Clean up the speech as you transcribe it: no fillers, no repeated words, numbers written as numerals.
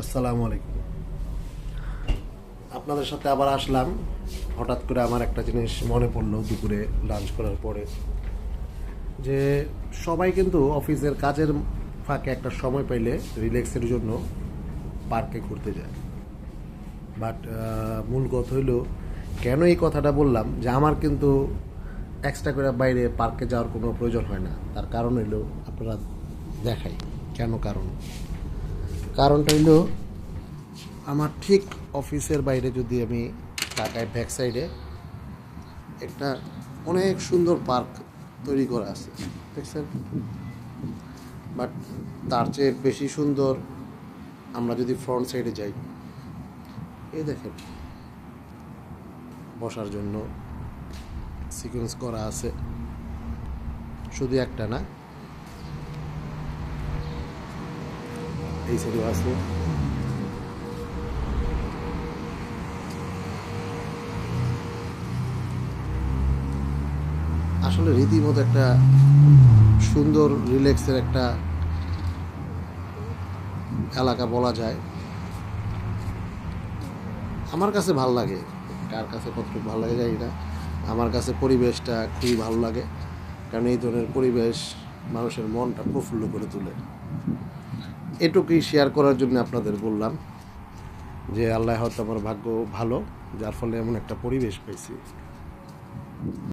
আসসালামু আলাইকুম। আপনাদের সাথে আবার আসলাম। হঠাৎ করে আমার একটা জিনিস মনে পড়লো দুপুরে লাঞ্চ করার পরে, যে সবাই কিন্তু অফিসের কাজের ফাঁকে একটা সময় পাইলে রিল্যাক্সের জন্য পার্কে ঘুরতে যায়। বাট মূল কথা হইলো, কেন এই কথাটা বললাম যে আমার কিন্তু এক্সট্রা করে বাইরে পার্কে যাওয়ার কোনো প্রয়োজন হয় না। তার কারণ হইলো, আপনারা দেখাই কেন কারণটা হইলো, আমার ঠিক অফিসের বাইরে যদি আমি তাকাই, ব্যাক সাইডে একটা অনেক সুন্দর পার্ক তৈরি করা আছে, দেখছেন? বাট তার চেয়ে বেশি সুন্দর আমরা যদি ফ্রন্ট সাইডে যাই, এই দেখেন বসার জন্য সিকোয়েন্স করা আছে। শুধু একটা না, এই সাইডেও আছে। আসলে রীতিমতো একটা সুন্দর রিল্যাক্সের একটা এলাকা বলা যায়। আমার কাছে ভাল লাগে, কার কাছে কতটুকু ভালো লাগে জানি না। আমার কাছে পরিবেশটা খুবই ভালো লাগে, কারণ এই ধরনের পরিবেশ মানুষের মনটা প্রফুল্ল করে তোলে। এটুকুই শেয়ার করার জন্য আপনাদের বললাম যে আল্লাহ হয়তো আমার ভাগ্য ভালো, যার ফলে এমন একটা পরিবেশ পেয়েছি।